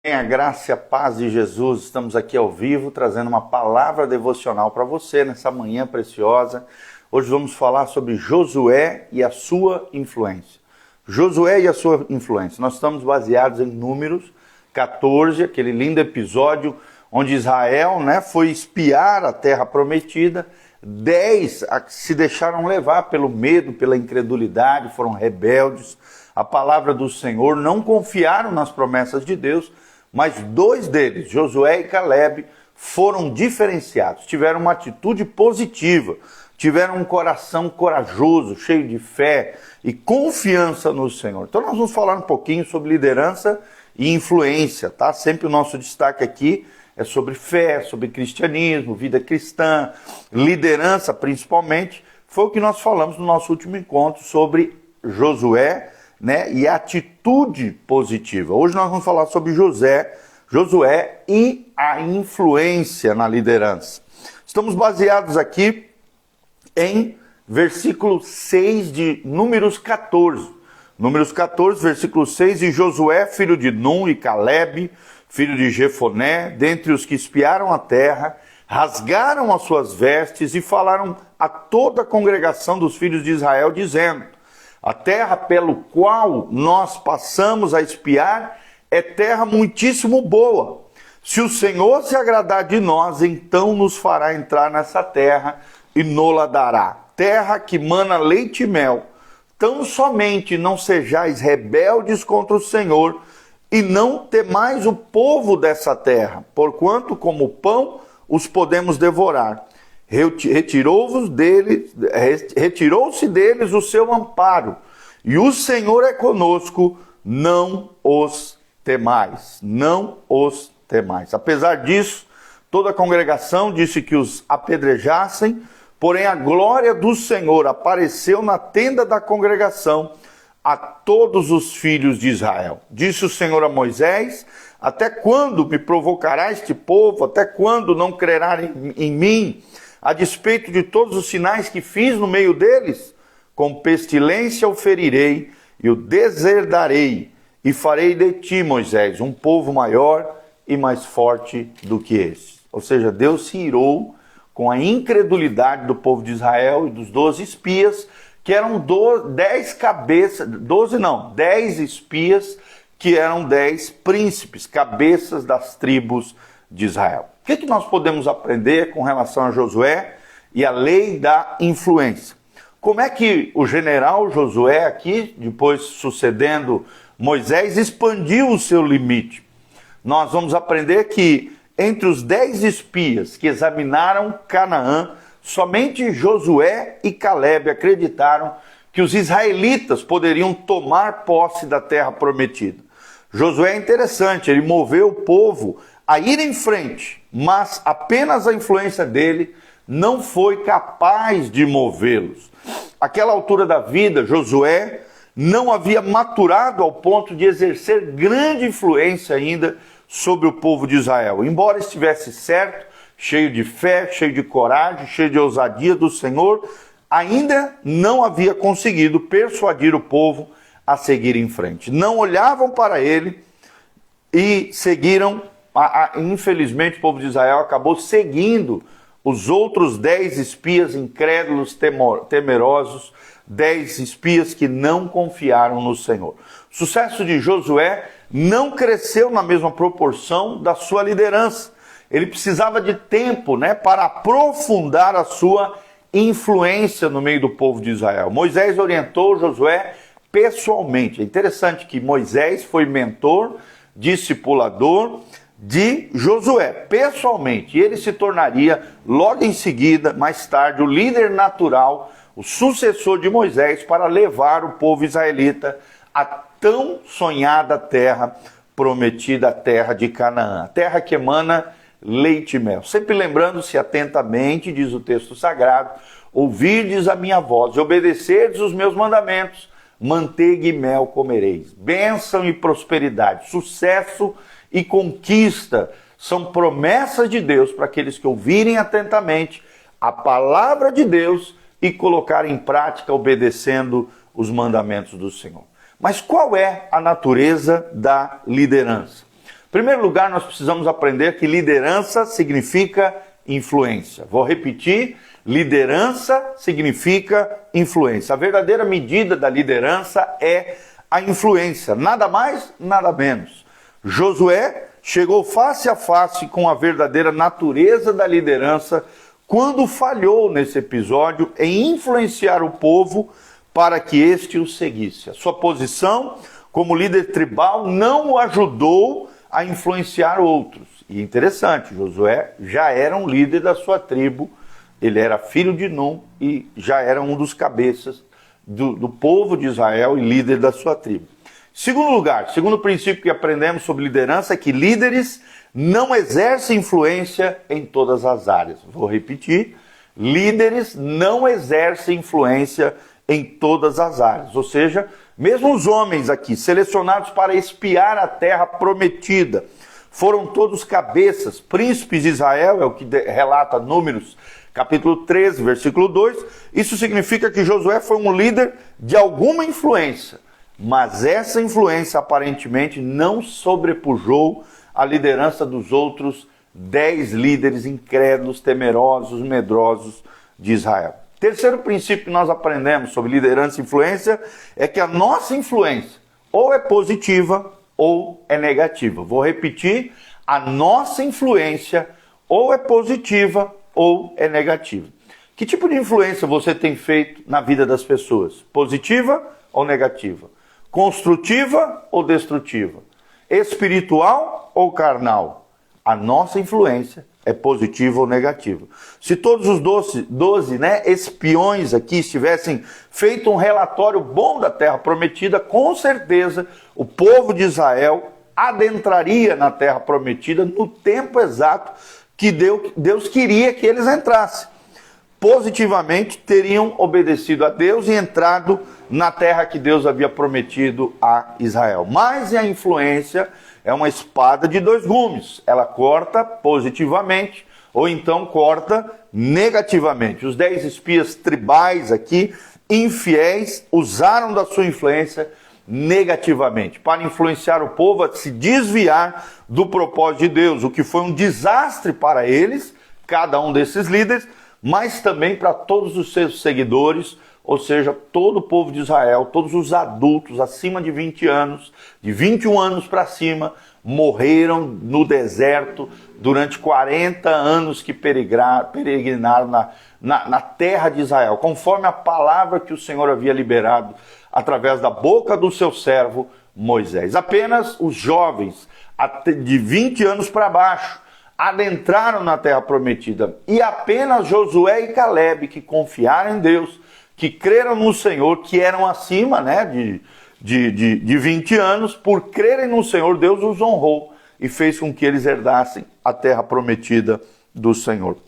A graça e a paz de Jesus, estamos aqui ao vivo trazendo uma palavra devocional para você nessa manhã preciosa. Hoje vamos falar sobre Josué e a sua influência. Josué e a sua influência. Nós estamos baseados em Números 14, aquele lindo episódio onde Israel foi espiar a terra prometida. 10 se deixaram levar pelo medo, pela incredulidade, foram rebeldes. A palavra do Senhor, não confiaram nas promessas de Deus, mas 2 deles, Josué e Caleb, foram diferenciados, tiveram uma atitude positiva, tiveram um coração corajoso, cheio de fé e confiança no Senhor. Então nós vamos falar um pouquinho sobre liderança e influência, tá? Sempre o nosso destaque aqui é sobre fé, sobre cristianismo, vida cristã, liderança principalmente. Foi o que nós falamos no nosso último encontro sobre Josué, e a atitude positiva. Hoje nós vamos falar sobre Josué e a influência na liderança. Estamos baseados aqui em versículo 6 de Números 14. Números 14, versículo 6, e Josué, filho de Num, e Caleb, filho de Jefoné, dentre os que espiaram a terra, rasgaram as suas vestes e falaram a toda a congregação dos filhos de Israel, dizendo: a terra pelo qual nós passamos a espiar é terra muitíssimo boa. Se o Senhor se agradar de nós, então nos fará entrar nessa terra e nos-la dará. Terra que mana leite e mel. Tão somente não sejais rebeldes contra o Senhor e não temais o povo dessa terra, porquanto como pão os podemos devorar. Retirou-se deles o seu amparo, e o Senhor é conosco, não os temais, não os temais. Apesar disso, toda a congregação disse que os apedrejassem, porém a glória do Senhor apareceu na tenda da congregação a todos os filhos de Israel. Disse o Senhor a Moisés: até quando me provocará este povo? Até quando não crerá em mim? A despeito de todos os sinais que fiz no meio deles, com pestilência o ferirei e o deserdarei, e farei de ti, Moisés, um povo maior e mais forte do que esse. Ou seja, Deus se irou com a incredulidade do povo de Israel e dos 12 espias, que eram 10 espias, que eram 10 príncipes, cabeças das tribos de Israel. O que nós podemos aprender com relação a Josué e a lei da influência? Como é que o general Josué aqui, depois sucedendo Moisés, expandiu o seu limite? Nós vamos aprender que entre os 10 espias que examinaram Canaã, somente Josué e Caleb acreditaram que os israelitas poderiam tomar posse da terra prometida. Josué é interessante, ele moveu o povo a ir em frente, mas apenas a influência dele não foi capaz de movê-los. Àquela altura da vida, Josué não havia maturado ao ponto de exercer grande influência ainda sobre o povo de Israel. Embora estivesse certo, cheio de fé, cheio de coragem, cheio de ousadia do Senhor, ainda não havia conseguido persuadir o povo a seguir em frente. Não olhavam para ele e seguiram. Infelizmente, o povo de Israel acabou seguindo os outros 10 espias incrédulos, temerosos, 10 espias que não confiaram no Senhor. O sucesso de Josué não cresceu na mesma proporção da sua liderança. Ele precisava de tempo, para aprofundar a sua influência no meio do povo de Israel. Moisés orientou Josué pessoalmente. É interessante que Moisés foi mentor, discipulador de Josué, pessoalmente. E ele se tornaria, logo em seguida, mais tarde, o líder natural, o sucessor de Moisés, para levar o povo israelita à tão sonhada terra prometida, a terra de Canaã. A terra que emana leite e mel. Sempre lembrando-se atentamente, diz o texto sagrado: ouvirdes a minha voz e obedecerdes os meus mandamentos, manteiga e mel comereis. Bênção e prosperidade, sucesso e conquista são promessas de Deus para aqueles que ouvirem atentamente a palavra de Deus e colocarem em prática obedecendo os mandamentos do Senhor. Mas qual é a natureza da liderança? Em primeiro lugar, nós precisamos aprender que liderança significa influência. Vou repetir, liderança significa influência. A verdadeira medida da liderança é a influência, nada mais, nada menos. Josué chegou face a face com a verdadeira natureza da liderança quando falhou nesse episódio em influenciar o povo para que este o seguisse. A sua posição como líder tribal não o ajudou a influenciar outros. E interessante, Josué já era um líder da sua tribo, ele era filho de Num e já era um dos cabeças do povo de Israel e líder da sua tribo. Segundo lugar, segundo princípio que aprendemos sobre liderança é que líderes não exercem influência em todas as áreas. Vou repetir, líderes não exercem influência em todas as áreas. Ou seja, mesmo os homens aqui, selecionados para espiar a terra prometida, foram todos cabeças, príncipes de Israel, é o que relata Números, capítulo 13, versículo 2. Isso significa que Josué foi um líder de alguma influência, mas essa influência aparentemente não sobrepujou a liderança dos outros 10 líderes incrédulos, temerosos, medrosos de Israel. Terceiro princípio que nós aprendemos sobre liderança e influência é que a nossa influência ou é positiva ou é negativa. Vou repetir, a nossa influência ou é positiva ou é negativa. Que tipo de influência você tem feito na vida das pessoas? Positiva ou negativa? Construtiva ou destrutiva? Espiritual ou carnal? A nossa influência é positiva ou negativa. Se todos os 12 espiões aqui estivessem feito um relatório bom da terra prometida, com certeza o povo de Israel adentraria na terra prometida no tempo exato que Deus queria que eles entrassem. Positivamente teriam obedecido a Deus e entrado na terra que Deus havia prometido a Israel. Mas a influência é uma espada de dois gumes. Ela corta positivamente ou então corta negativamente. Os 10 espias tribais aqui, infiéis, usaram da sua influência negativamente para influenciar o povo a se desviar do propósito de Deus, o que foi um desastre para eles, cada um desses líderes, mas também para todos os seus seguidores, ou seja, todo o povo de Israel, todos os adultos acima de 20 anos, de 21 anos para cima, morreram no deserto durante 40 anos que peregrinaram na terra de Israel, conforme a palavra que o Senhor havia liberado através da boca do seu servo Moisés. Apenas os jovens de 20 anos para baixo adentraram na terra prometida, e apenas Josué e Calebe, que confiaram em Deus, que creram no Senhor, que eram acima de 20 anos, por crerem no Senhor, Deus os honrou e fez com que eles herdassem a terra prometida do Senhor.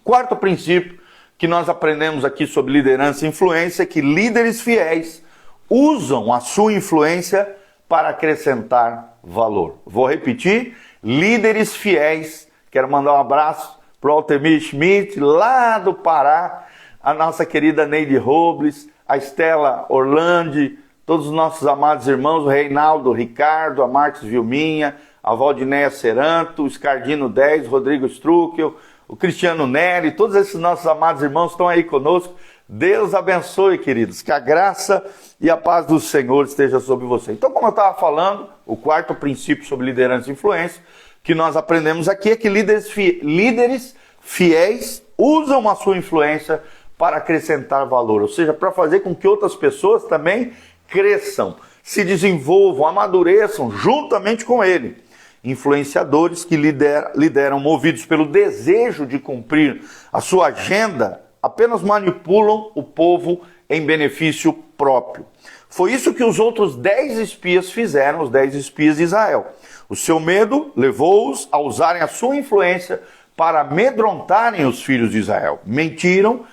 Quarto princípio que nós aprendemos aqui sobre liderança e influência é que líderes fiéis usam a sua influência para acrescentar valor. Vou repetir, líderes fiéis. Quero mandar um abraço para o Altemir Schmidt, lá do Pará, a nossa querida Neide Robles, a Estela Orlandi, todos os nossos amados irmãos, o Reinaldo, o Ricardo, a Marcos Vilminha, a Valdinéia Seranto, o Scardino 10, o Rodrigo Struckel, o Cristiano Neri, todos esses nossos amados irmãos estão aí conosco. Deus abençoe, queridos, que a graça e a paz do Senhor esteja sobre você. Então, como eu estava falando, o quarto princípio sobre liderança e influência que nós aprendemos aqui é que líderes fiéis usam a sua influência para acrescentar valor, ou seja, para fazer com que outras pessoas também cresçam, se desenvolvam, amadureçam juntamente com ele. Influenciadores que lideram movidos pelo desejo de cumprir a sua agenda apenas manipulam o povo em benefício próprio. Foi isso que os outros 10 espias fizeram, os 10 espias de Israel. O seu medo levou-os a usarem a sua influência para amedrontarem os filhos de Israel. Mentiram,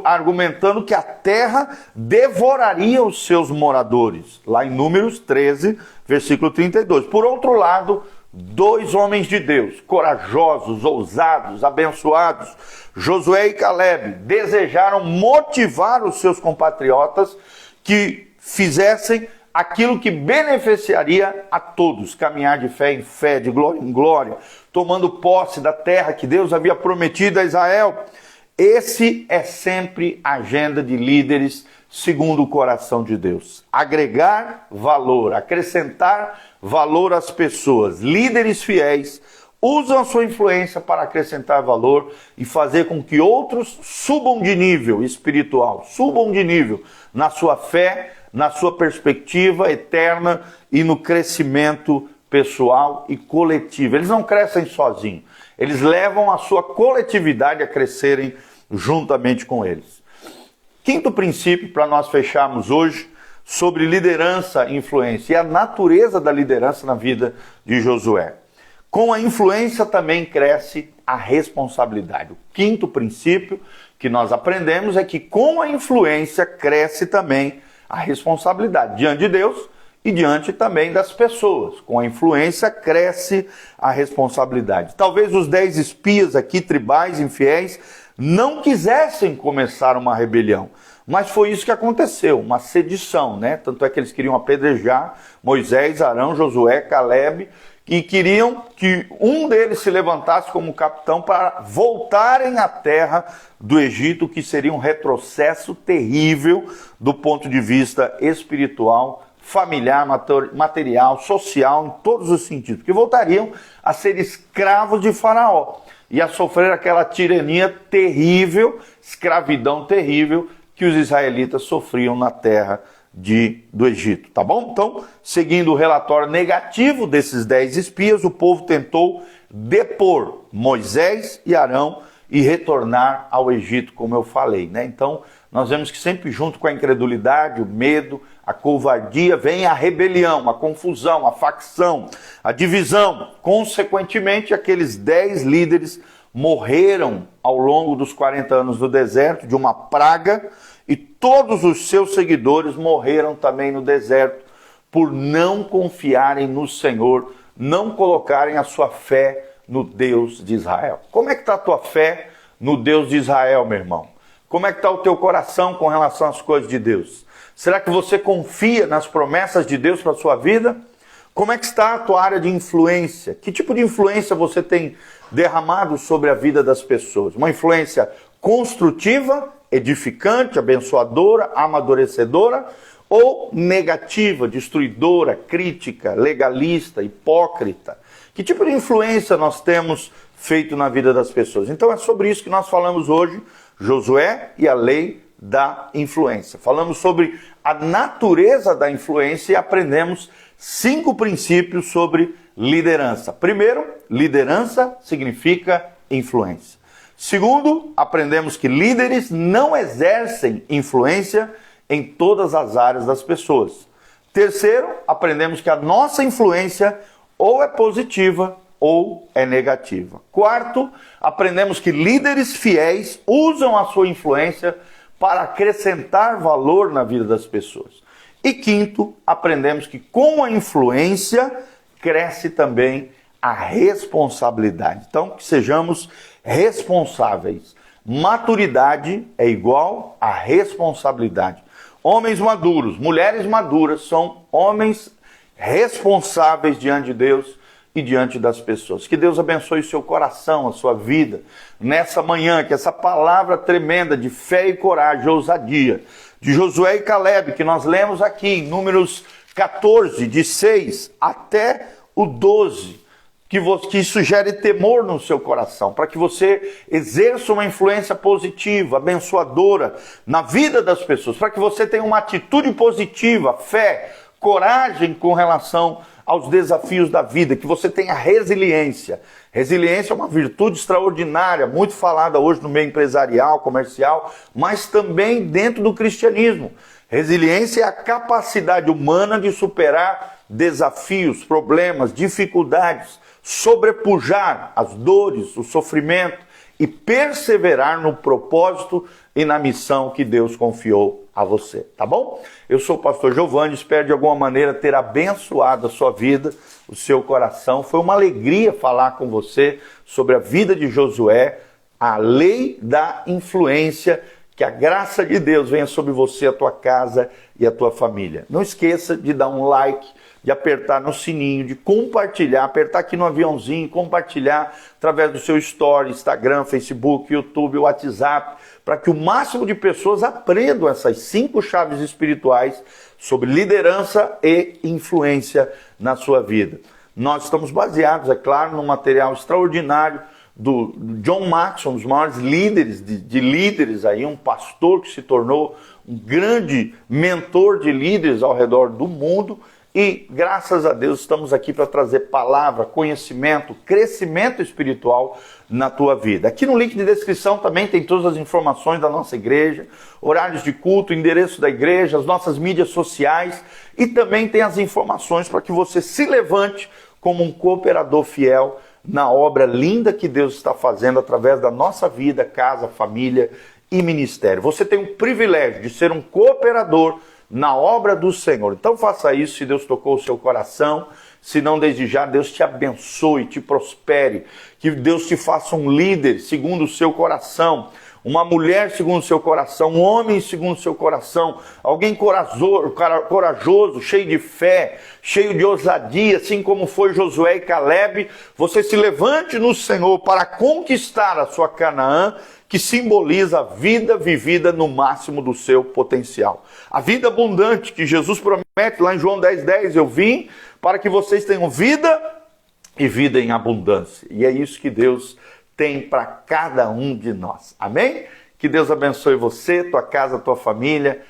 argumentando que a terra devoraria os seus moradores. Lá em Números 13, versículo 32. Por outro lado, 2 homens de Deus, corajosos, ousados, abençoados, Josué e Calebe, desejaram motivar os seus compatriotas que fizessem aquilo que beneficiaria a todos, caminhar de fé em fé, de glória em glória, tomando posse da terra que Deus havia prometido a Israel. Esse é sempre a agenda de líderes segundo o coração de Deus. Agregar valor, acrescentar valor às pessoas. Líderes fiéis usam a sua influência para acrescentar valor e fazer com que outros subam de nível espiritual, subam de nível na sua fé, na sua perspectiva eterna e no crescimento pessoal e coletivo. Eles não crescem sozinhos, eles levam a sua coletividade a crescerem juntamente com eles. Quinto princípio para nós fecharmos hoje sobre liderança e influência e a natureza da liderança na vida de Josué. Com a influência também cresce a responsabilidade. O quinto princípio que nós aprendemos é que com a influência cresce também a responsabilidade diante de Deus e diante também das pessoas. Com a influência cresce a responsabilidade. Talvez os 10 espias aqui, tribais, infiéis, não quisessem começar uma rebelião, mas foi isso que aconteceu, uma sedição, né? Tanto é que eles queriam apedrejar Moisés, Arão, Josué, Caleb, e queriam que um deles se levantasse como capitão para voltarem à terra do Egito, que seria um retrocesso terrível do ponto de vista espiritual, familiar, material, social, em todos os sentidos, porque voltariam a ser escravos de Faraó e a sofrer aquela tirania terrível, escravidão terrível que os israelitas sofriam na terra do Egito, tá bom? Então, seguindo o relatório negativo desses 10 espias, o povo tentou depor Moisés e Arão e retornar ao Egito, como eu falei, né? Então, nós vemos que sempre junto com a incredulidade, o medo, a covardia, vem a rebelião, a confusão, a facção, a divisão. Consequentemente, aqueles 10 líderes morreram ao longo dos 40 anos do deserto de uma praga, e todos os seus seguidores morreram também no deserto por não confiarem no Senhor, não colocarem a sua fé no Deus de Israel. Como é que está a tua fé no Deus de Israel, meu irmão? Como é que está o teu coração com relação às coisas de Deus? Será que você confia nas promessas de Deus para a sua vida? Como é que está a tua área de influência? Que tipo de influência você tem derramado sobre a vida das pessoas? Uma influência construtiva, edificante, abençoadora, amadurecedora, ou negativa, destruidora, crítica, legalista, hipócrita? Que tipo de influência nós temos feito na vida das pessoas? Então é sobre isso que nós falamos hoje, Josué e a lei da influência. Falamos sobre a natureza da influência e aprendemos 5 princípios sobre liderança. Primeiro, liderança significa influência. Segundo, aprendemos que líderes não exercem influência em todas as áreas das pessoas. Terceiro, aprendemos que a nossa influência ou é positiva ou é negativa. Quarto, aprendemos que líderes fiéis usam a sua influência para acrescentar valor na vida das pessoas. E quinto, aprendemos que com a influência cresce também a responsabilidade. Então, que sejamos responsáveis. Maturidade é igual a responsabilidade. Homens maduros, mulheres maduras são homens responsáveis diante de Deus e diante das pessoas. Que Deus abençoe o seu coração, a sua vida, nessa manhã, que essa palavra tremenda de fé e coragem, ousadia, de Josué e Caleb, que nós lemos aqui em Números 14, de 6 até o 12, que isso gere temor no seu coração, para que você exerça uma influência positiva, abençoadora na vida das pessoas, para que você tenha uma atitude positiva, fé, coragem com relação aos desafios da vida, que você tenha resiliência. Resiliência é uma virtude extraordinária, muito falada hoje no meio empresarial, comercial, mas também dentro do cristianismo. Resiliência é a capacidade humana de superar desafios, problemas, dificuldades, sobrepujar as dores, o sofrimento e perseverar no propósito e na missão que Deus confiou a você, tá bom? Eu sou o pastor Giovanni, espero de alguma maneira ter abençoado a sua vida, o seu coração. Foi uma alegria falar com você sobre a vida de Josué, a lei da influência, que Que a graça de Deus venha sobre você, a tua casa e a tua família. Não esqueça de dar um like, de apertar no sininho, de compartilhar, apertar aqui no aviãozinho, compartilhar através do seu story, Instagram, Facebook, YouTube, WhatsApp, para que o máximo de pessoas aprendam essas 5 chaves espirituais sobre liderança e influência na sua vida. Nós estamos baseados, é claro, num material extraordinário do John Maxwell, um dos maiores líderes de líderes aí, um pastor que se tornou um grande mentor de líderes ao redor do mundo. E graças a Deus estamos aqui para trazer palavra, conhecimento, crescimento espiritual na tua vida. Aqui no link de descrição também tem todas as informações da nossa igreja, horários de culto, endereço da igreja, as nossas mídias sociais e também tem as informações para que você se levante como um cooperador fiel na obra linda que Deus está fazendo através da nossa vida, casa, família e ministério. Você tem o privilégio de ser um cooperador na obra do Senhor. Então faça isso se Deus tocou o seu coração. Se não, desde já, Deus te abençoe, te prospere. Que Deus te faça um líder segundo o seu coração. Uma mulher segundo o seu coração. Um homem segundo o seu coração. Alguém corajoso, cheio de fé, cheio de ousadia, assim como foi Josué e Caleb. Você se levante no Senhor para conquistar a sua Canaã, que simboliza a vida vivida no máximo do seu potencial. A vida abundante que Jesus promete lá em João 10:10, eu vim para que vocês tenham vida e vida em abundância. E é isso que Deus tem para cada um de nós. Amém? Que Deus abençoe você, tua casa, tua família.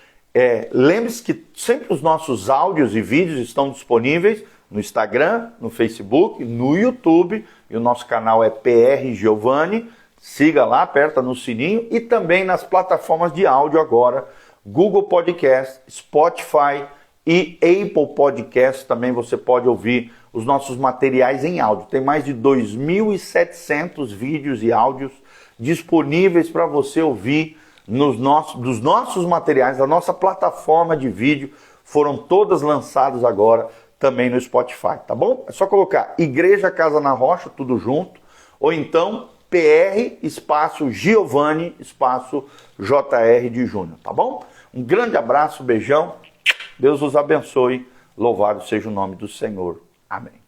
Lembre-se que sempre os nossos áudios e vídeos estão disponíveis no Instagram, no Facebook, no YouTube. E o nosso canal é PR Giovanni. Siga lá, aperta no sininho e também nas plataformas de áudio agora, Google Podcast, Spotify e Apple Podcast. Também você pode ouvir os nossos materiais em áudio. Tem mais de 2.700 vídeos e áudios disponíveis para você ouvir dos nossos materiais, da nossa plataforma de vídeo. Foram todas lançadas agora também no Spotify, tá bom? É só colocar Igreja Casa na Rocha, tudo junto, ou então PR, espaço Giovanni, espaço JR de Júnior, tá bom? Um grande abraço, beijão, Deus os abençoe, louvado seja o nome do Senhor. Amém.